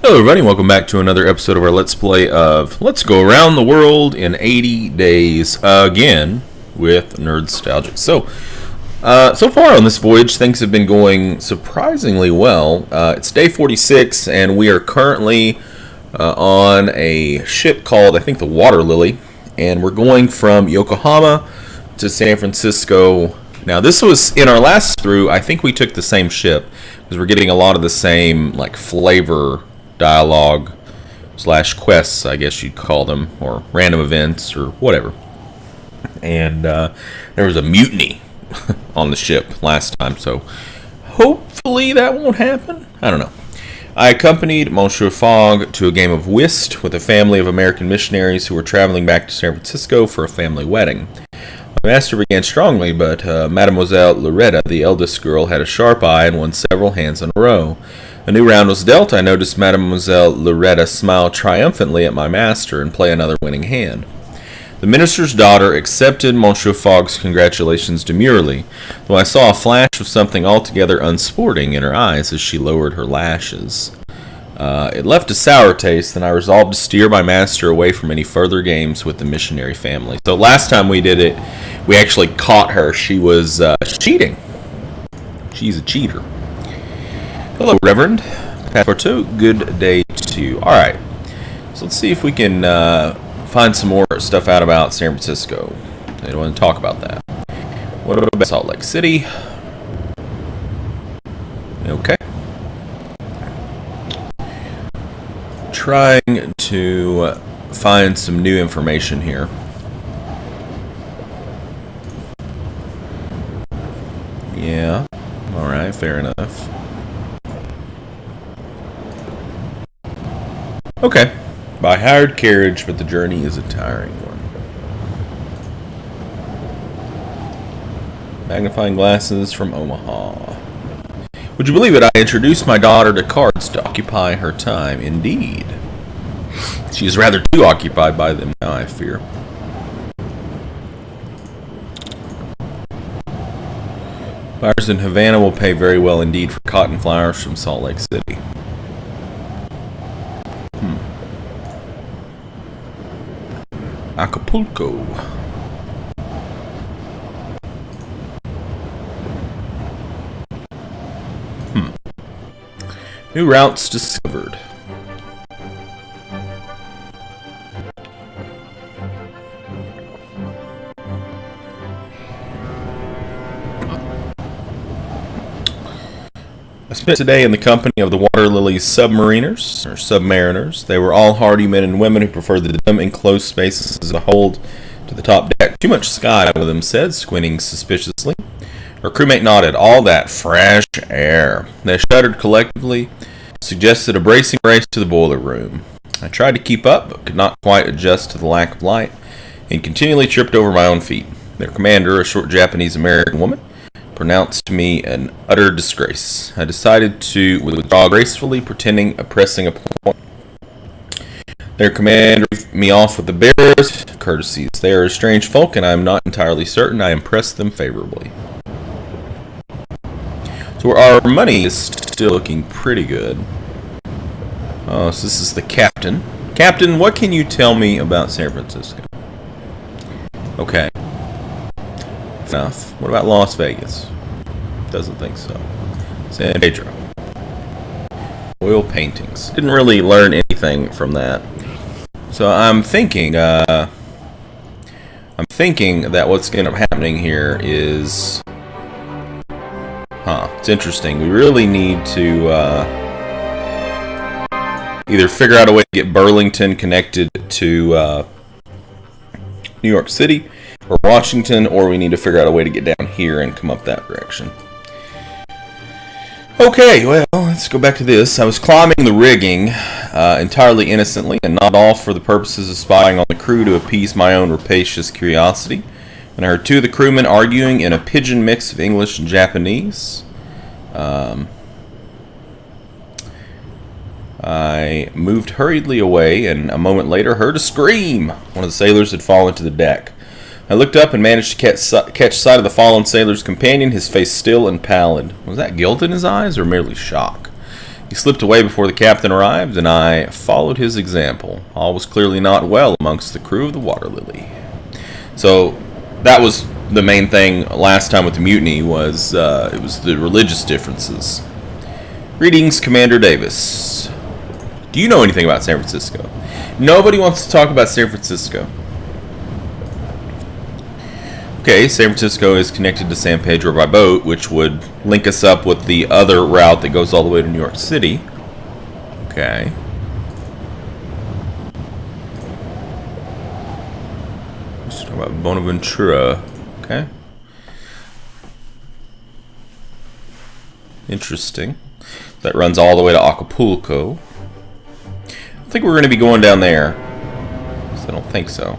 Hello everybody, welcome back to another episode of our Let's Play of Let's Go Around the World in 80 Days, again, with Nerdstalgic. So far on this voyage, things have been going surprisingly well. It's day 46, and we are currently on a ship called, I think, the Water Lily, and we're going from Yokohama to San Francisco. Now, this was, in our last through, I think we took the same ship, because we're getting a lot of the same, like, flavor dialogue slash quests, I guess you'd call them, or random events, or whatever. And there was a mutiny on the ship last time, so hopefully that won't happen. I don't know. I accompanied Monsieur Fogg to a game of whist with a family of American missionaries who were traveling back to San Francisco for a family wedding. My master began strongly, but Mademoiselle Loretta, the eldest girl, had a sharp eye and won several hands in a row. A new round was dealt. I noticed Mademoiselle Loretta smile triumphantly at my master and play another winning hand. The minister's daughter accepted Monsieur Fogg's congratulations demurely, though I saw a flash of something altogether unsporting in her eyes as she lowered her lashes. It left a sour taste, and I resolved to steer my master away from any further games with the missionary family. So last time we did it, we actually caught her. She was cheating. She's a cheater. Hello, Reverend. Passepartout, good day to you. Alright, so let's see if we can find some more stuff out about San Francisco. I don't want to talk about that. What about Salt Lake City? Okay. Trying to find some new information here. Yeah, alright, fair enough. Okay. By hired carriage, but the journey is a tiring one. Magnifying glasses from Omaha. Would you believe it? I introduced my daughter to cards to occupy her time. Indeed. She is rather too occupied by them now, I fear. Buyers in Havana will pay very well indeed for cotton flowers from Salt Lake City. Acapulco. New routes discovered. I spent today in the company of the Water Lily's submariners, or submariners. They were all hardy men and women who preferred the dim enclosed spaces as a hold to the top deck. Too much sky, one of them said, squinting suspiciously. Her crewmate nodded. All that fresh air. They shuddered collectively, suggested a bracing race to the boiler room. I tried to keep up, but could not quite adjust to the lack of light, and continually tripped over my own feet. Their commander, a short Japanese-American woman, pronounced me an utter disgrace. I decided to withdraw gracefully, pressing a point. Their commander briefed me off with the barest courtesies. They are a strange folk, and I am not entirely certain I impressed them favorably. So our money is still looking pretty good. Oh, so this is the captain. Captain, what can you tell me about San Francisco? Okay. Enough. What about Las Vegas? Doesn't think so. San Pedro. Oil paintings. Didn't really learn anything from that. So I'm thinking that what's going to be happening here is, it's interesting. We really need to either figure out a way to get Burlington connected to New York City or Washington, or we need to figure out a way to get down here and come up that direction. Okay, well, let's go back to this. I was climbing the rigging entirely innocently, and not all for the purposes of spying on the crew to appease my own rapacious curiosity, and I heard two of the crewmen arguing in a pidgin mix of English and Japanese. I moved hurriedly away, and a moment later heard a scream. One of the sailors had fallen to the deck. I looked up and managed to catch sight of the fallen sailor's companion, his face still and pallid. Was that guilt in his eyes or merely shock? He slipped away before the captain arrived, and I followed his example. All was clearly not well amongst the crew of the Water Lily. So that was the main thing last time with the mutiny, was it was the religious differences. Greetings, Commander Davis. Do you know anything about San Francisco? Nobody wants to talk about San Francisco. Okay, San Francisco is connected to San Pedro by boat, which would link us up with the other route that goes all the way to New York City. Okay. Let's talk about Bonaventura. Okay. Interesting. That runs all the way to Acapulco. I think we're going to be going down there. I don't think so.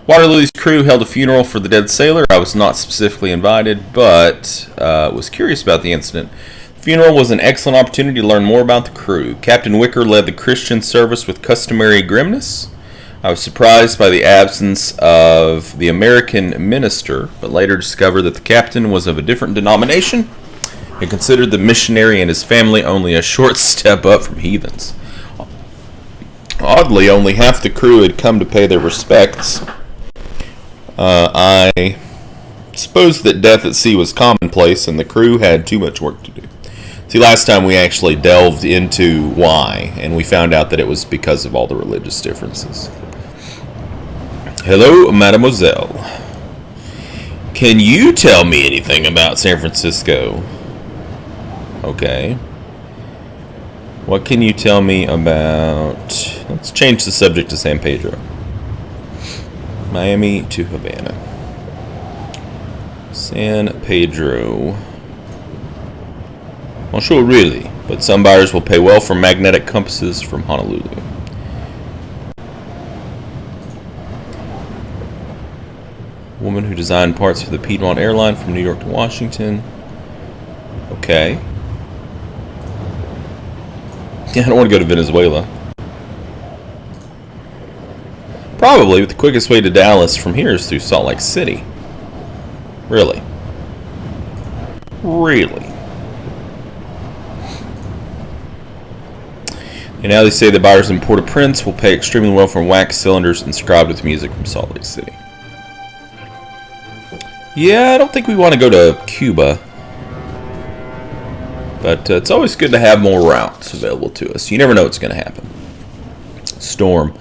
Water Lily's crew held a funeral for the dead sailor. I was not specifically invited, but was curious about the incident. The funeral was an excellent opportunity to learn more about the crew. Captain Wicker led the Christian service with customary grimness. I was surprised by the absence of the American minister, but later discovered that the captain was of a different denomination and considered the missionary and his family only a short step up from heathens. Oddly, only half the crew had come to pay their respects. I suppose that death at sea was commonplace and the crew had too much work to do. See, last time we actually delved into why, and we found out that it was because of all the religious differences. Hello, mademoiselle. Can you tell me anything about San Francisco? Okay. What can you tell me about... Let's change the subject to San Pedro. Miami to Havana. San Pedro. Not sure really, but some buyers will pay well for magnetic compasses from Honolulu. Woman who designed parts for the Piedmont airline from New York to Washington. Okay. Yeah, I don't want to go to Venezuela. Probably, but the quickest way to Dallas from here is through Salt Lake City. Really? Really? And now they say the buyers in Port-au-Prince will pay extremely well for wax cylinders inscribed with music from Salt Lake City. Yeah, I don't think we want to go to Cuba. But it's always good to have more routes available to us. You never know what's going to happen. Storm.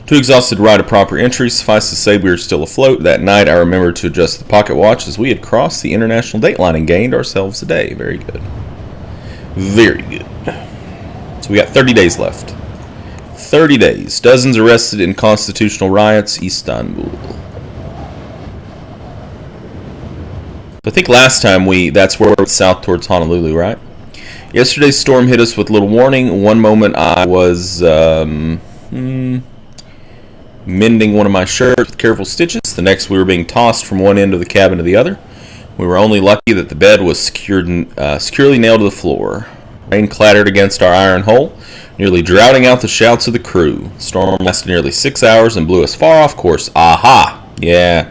Too exhausted to write a proper entry. Suffice to say we were still afloat. That night I remembered to adjust the pocket watch as we had crossed the international date line and gained ourselves a day. Very good. Very good. So we got 30 days left. 30 days. Dozens arrested in constitutional riots, Istanbul. So I think last time that's where we went south towards Honolulu, right? Yesterday's storm hit us with little warning. One moment I was mending one of my shirts with careful stitches. The next we were being tossed from one end of the cabin to the other. We were only lucky that the bed was securely nailed to the floor. Rain clattered against our iron hull, nearly drowning out the shouts of the crew. The storm lasted nearly 6 hours and blew us far off course. Aha! Yeah.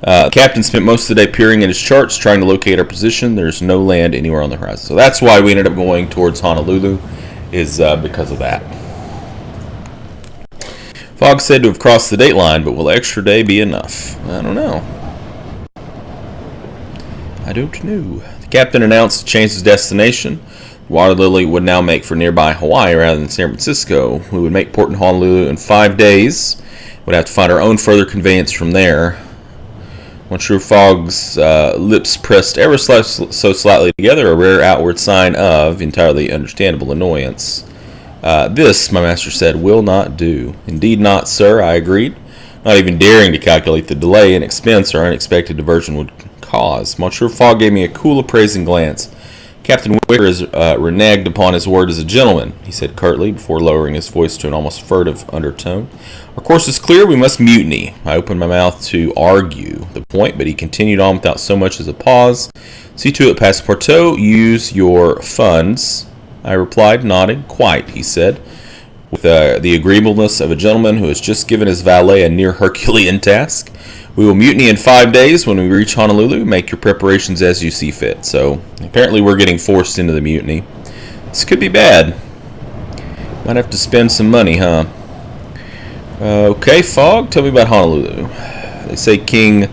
The captain spent most of the day peering at his charts, trying to locate our position. There's no land anywhere on the horizon. So that's why we ended up going towards Honolulu, is because of that. Fogg said to have crossed the date line, but will an extra day be enough? I don't know. I don't know. The captain announced to change his destination. The Water Lily would now make for nearby Hawaii rather than San Francisco. We would make port in Honolulu in 5 days. We'd have to find our own further conveyance from there. Monsieur Fogg's lips pressed ever so slightly together, a rare outward sign of entirely understandable annoyance. This, my master said, will not do. Indeed not, sir, I agreed, not even daring to calculate the delay and expense our unexpected diversion would cause. Monsieur Fogg gave me a cool, appraising glance. Captain Wicker has reneged upon his word as a gentleman, he said curtly, before lowering his voice to an almost furtive undertone. Our course is clear, we must mutiny. I opened my mouth to argue the point, but he continued on without so much as a pause. See to it, Passepartout, use your funds. I replied, nodding. Quite, he said, with the agreeableness of a gentleman who has just given his valet a near Herculean task. We will mutiny in 5 days when we reach Honolulu. Make your preparations as you see fit. So, apparently we're getting forced into the mutiny. This could be bad. Might have to spend some money, huh? Okay, Fog, tell me about Honolulu. They say King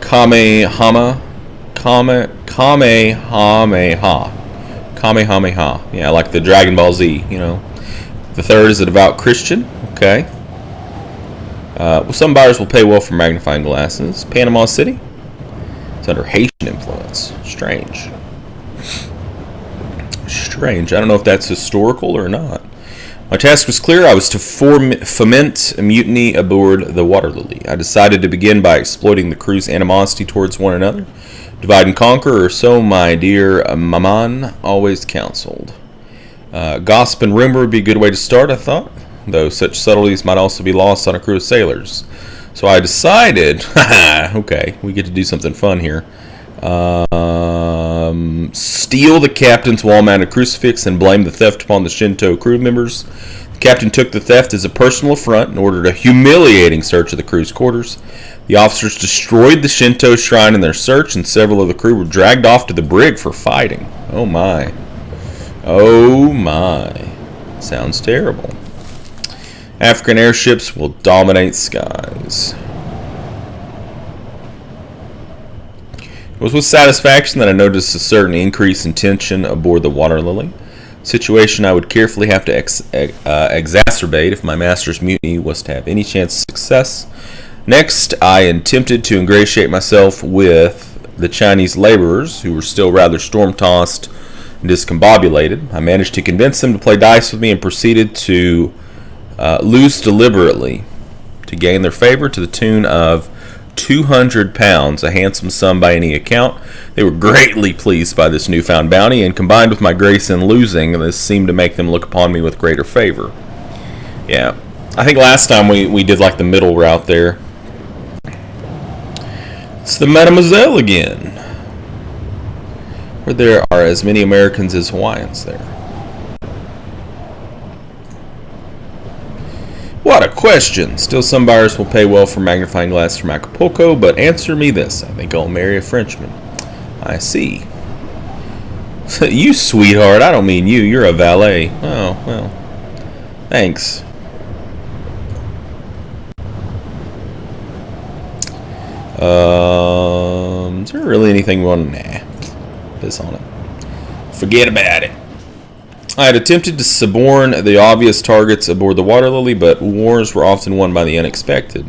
Kamehameha. Kamehameha. Yeah, like the Dragon Ball Z, you know. The third is a devout Christian. Okay. Well, some buyers will pay well for magnifying glasses. Panama City. It's under Haitian influence. Strange. Strange. I don't know if that's historical or not. My task was clear. I was to foment a mutiny aboard the Water Lily. I decided to begin by exploiting the crew's animosity towards one another. Divide and conquer, or so my dear Maman always counseled. Gossip and rumor would be a good way to start, I thought, though such subtleties might also be lost on a crew of sailors. So I decided, okay, we get to do something fun here. Steal the captain's wall-mounted crucifix and blame the theft upon the Shinto crew members. The captain took the theft as a personal affront and ordered a humiliating search of the crew's quarters. The officers destroyed the Shinto shrine in their search, and several of the crew were dragged off to the brig for fighting. Oh my. Oh my. Sounds terrible. African airships will dominate skies. It was with satisfaction that I noticed a certain increase in tension aboard the Water Lily. Situation I would carefully have to exacerbate if my master's mutiny was to have any chance of success. Next, I attempted to ingratiate myself with the Chinese laborers, who were still rather storm-tossed and discombobulated. I managed to convince them to play dice with me and proceeded to lose deliberately to gain their favor to the tune of 200 pounds, a handsome sum by any account. They were greatly pleased by this newfound bounty, and combined with my grace in losing, this seemed to make them look upon me with greater favor. Yeah, I think last time we did like the middle route there. It's the Mademoiselle again, where there are as many Americans as Hawaiians there. What a question! Still, some buyers will pay well for magnifying glasses from Acapulco, but answer me this. I think I'll marry a Frenchman. I see. You sweetheart, I don't mean you. You're a valet. Oh, well. Thanks. Is there really anything we want to... Nah. Piss on it. Forget about it. I had attempted to suborn the obvious targets aboard the Water Lily, but wars were often won by the unexpected.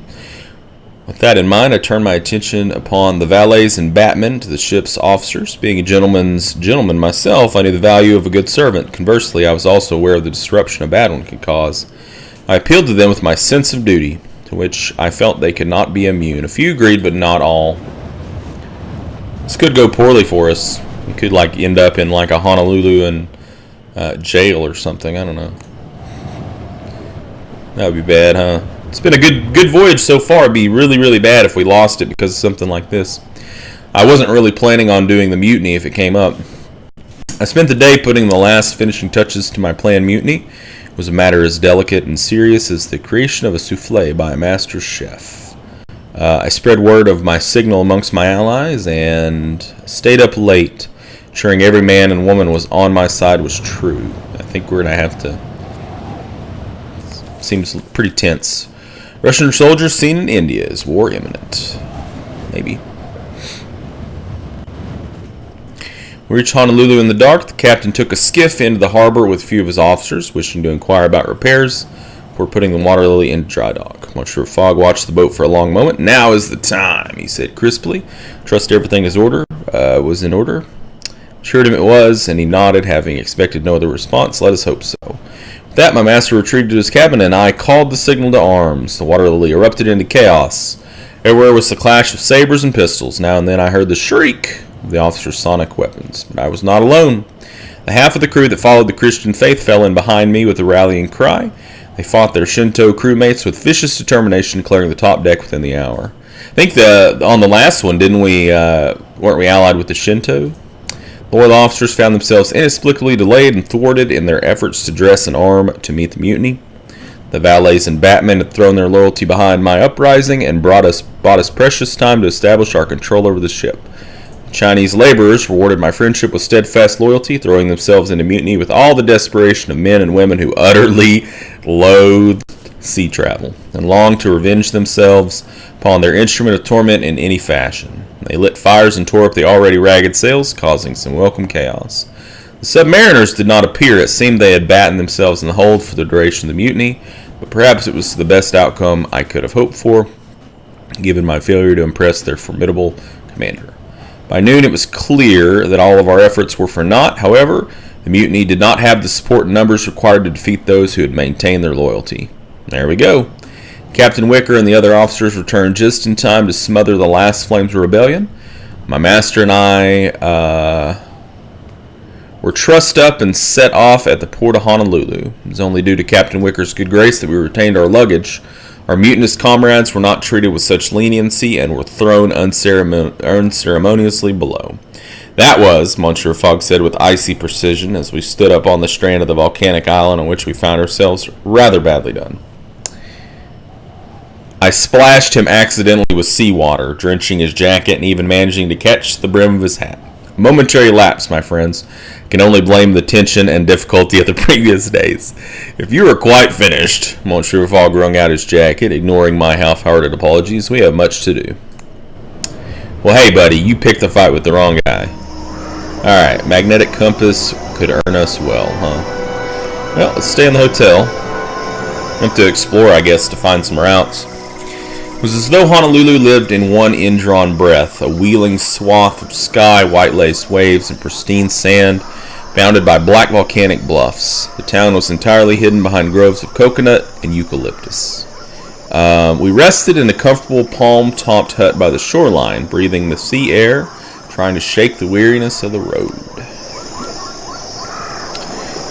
With that in mind, I turned my attention upon the valets and batmen to the ship's officers. Being a gentleman's gentleman myself, I knew the value of a good servant. Conversely, I was also aware of the disruption a bad one could cause. I appealed to them with my sense of duty, to which I felt they could not be immune. A few agreed, but not all. This could go poorly for us. We could end up in a Honolulu and jail or something. I don't know. That would be bad, huh? It's been a good voyage so far. It'd be really, really bad if we lost it because of something like this. I wasn't really planning on doing the mutiny if it came up. I spent the day putting the last finishing touches to my planned mutiny. It was a matter as delicate and serious as the creation of a souffle by a master chef. I spread word of my signal amongst my allies and stayed up late, ensuring every man and woman was on my side was true. I think we're going to have to... Seems pretty tense. Russian soldiers seen in India. Is war imminent? Maybe. We reached Honolulu in the dark. The captain took a skiff into the harbor with a few of his officers, wishing to inquire about repairs before putting the Water Lily into dry dock. Monsieur Fogg watched the boat for a long moment. Now is the time, he said crisply. Trust everything was in order. Assured him it was, and he nodded, having expected no other response. Let us hope so. With that, my master retreated to his cabin, and I called the signal to arms. The Water Lily erupted into chaos. Everywhere was the clash of sabers and pistols. Now and then I heard the shriek of the officer's sonic weapons. But I was not alone. The half of the crew that followed the Christian faith fell in behind me with a rallying cry. They fought their Shinto crewmates with vicious determination, clearing the top deck within the hour. I think on the last one, weren't we allied with the Shinto? The loyal officers found themselves inexplicably delayed and thwarted in their efforts to dress and arm to meet the mutiny. The valets and batmen had thrown their loyalty behind my uprising and bought us precious time to establish our control over the ship. Chinese laborers rewarded my friendship with steadfast loyalty, throwing themselves into mutiny with all the desperation of men and women who utterly loathed sea travel and longed to revenge themselves upon their instrument of torment in any fashion. They lit fires and tore up the already ragged sails, causing some welcome chaos. The submariners did not appear. It seemed they had battened themselves in the hold for the duration of the mutiny, but perhaps it was the best outcome I could have hoped for, given my failure to impress their formidable commander. By noon, it was clear that all of our efforts were for naught. However, the mutiny did not have the support and numbers required to defeat those who had maintained their loyalty. There we go. Captain Wicker and the other officers returned just in time to smother the last flames of rebellion. My master and I were trussed up and set off at the port of Honolulu. It was only due to Captain Wicker's good grace that we retained our luggage. Our mutinous comrades were not treated with such leniency and were thrown unceremoniously below. That was, Monsieur Fogg said with icy precision as we stood up on the strand of the volcanic island on which we found ourselves, rather badly done. I splashed him accidentally with seawater, drenching his jacket and even managing to catch the brim of his hat. A momentary lapse, my friends. Can only blame the tension and difficulty of the previous days. If you are quite finished, Monsieur Fogg wrung out his jacket, ignoring my half-hearted apologies. We have much to do. Well, hey, buddy, you picked the fight with the wrong guy. Alright, magnetic compass could earn us well, huh? Well, let's stay in the hotel. We have to explore, I guess, to find some routes. It was as though Honolulu lived in one indrawn breath, a wheeling swath of sky, white-laced waves, and pristine sand, bounded by black volcanic bluffs. The town was entirely hidden behind groves of coconut and eucalyptus. We rested in a comfortable palm-topped hut by the shoreline, breathing the sea air, trying to shake the weariness of the road.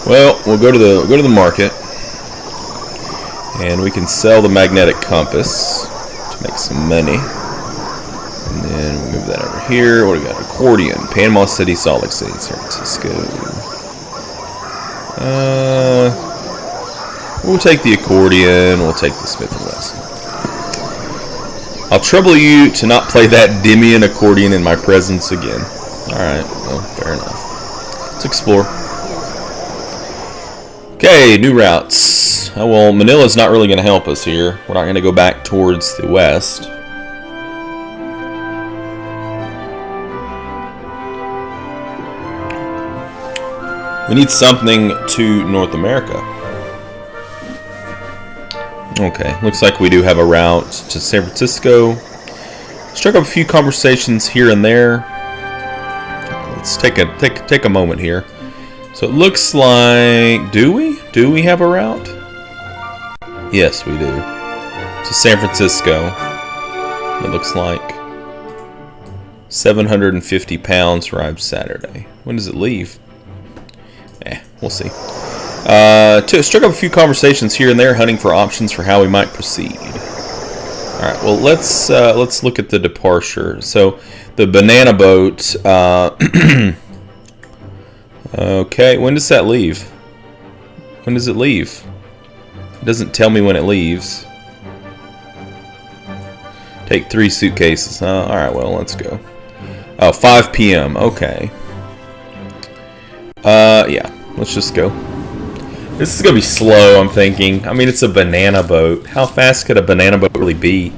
Well, we'll go to the market, and we can sell the magnetic compass to make some money. And then we'll move that over here. What do we got? Accordion, Panama City, Salt Lake City, San Francisco. We'll take the accordion. We'll take the Smith & Wesson. I'll trouble you to not play that Demian accordion in my presence again. Alright, well, fair enough. Let's explore. Okay, new routes. Oh, well, Manila's not really going to help us here. We're not going to go back towards the west. We need something to North America. Okay, looks like we do have a route to San Francisco. Struck up a few conversations here and there. Let's take a moment here. So it looks like, do we have a route? Yes, we do. To San Francisco. It looks like 750 pounds arrives Saturday. When does it leave? We'll see. Struck up a few conversations here and there, hunting for options for how we might proceed. All right. Well, let's look at the departure. So, the banana boat. Okay. When does that leave? When does it leave? It doesn't tell me when it leaves. Take 3 suitcases. All right. Well, let's go. Oh, 5 p.m. Okay. Yeah. Let's just go. This is going to be slow, I'm thinking. I mean, it's a banana boat. How fast could a banana boat really be?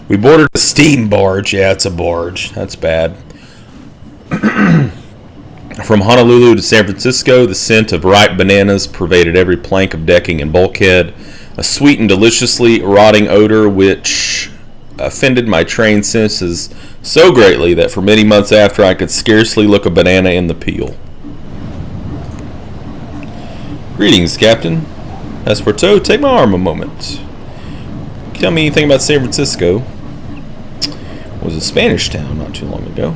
We boarded a steam barge. Yeah, it's a barge. That's bad. From Honolulu to San Francisco, the scent of ripe bananas pervaded every plank of decking and bulkhead. A sweet and deliciously rotting odor which offended my trained senses so greatly that for many months after I could scarcely look a banana in the peel. Greetings, Captain. Passepartout, take my arm a moment. Can you tell me anything about San Francisco? It was a Spanish town not too long ago.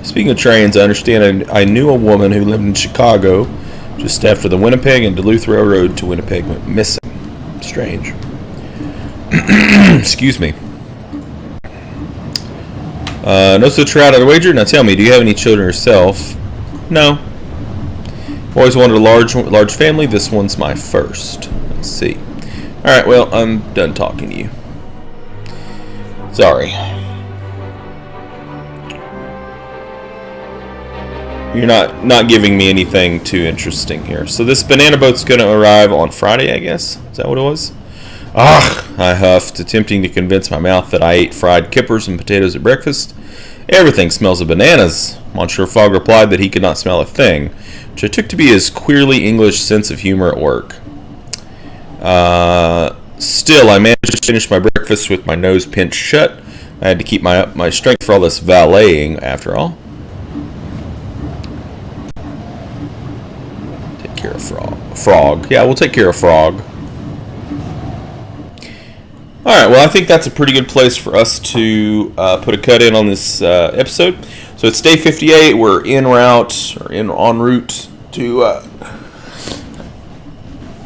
Speaking of trains, I understand I knew a woman who lived in Chicago just after the Winnipeg and Duluth Railroad to Winnipeg went missing. Strange. Excuse me. No such route at a wager. Now tell me, do you have any children yourself? No. Always wanted a large family. This one's my first. Let's see. Alright, well, I'm done talking to you. Sorry. You're not giving me anything too interesting here. So this banana boat's going to arrive on Friday, I guess? Is that what it was? I huffed, attempting to convince my mouth that I ate fried kippers and potatoes at breakfast. Everything smells of bananas. Monsieur Fogg replied that he could not smell a thing, which I took to be his queerly English sense of humor at work. Still, I managed to finish my breakfast with my nose pinched shut. I had to keep my strength for all this valeting, after all. Take care of Frog. Yeah, we'll take care of Frog. Alright, well, I think that's a pretty good place for us to put a cut in on this episode. So it's day 58. We're en route to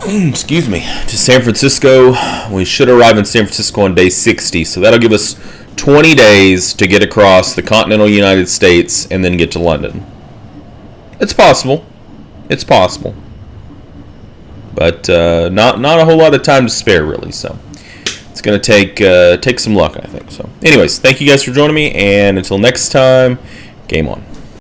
excuse me, to San Francisco. We should arrive in San Francisco on day 60, so that'll give us 20 days to get across the continental United States and then get to London. It's possible. It's possible. But not a whole lot of time to spare, really, so it's going to take some luck, I think. So anyways, thank you guys for joining me, and until next time, game on.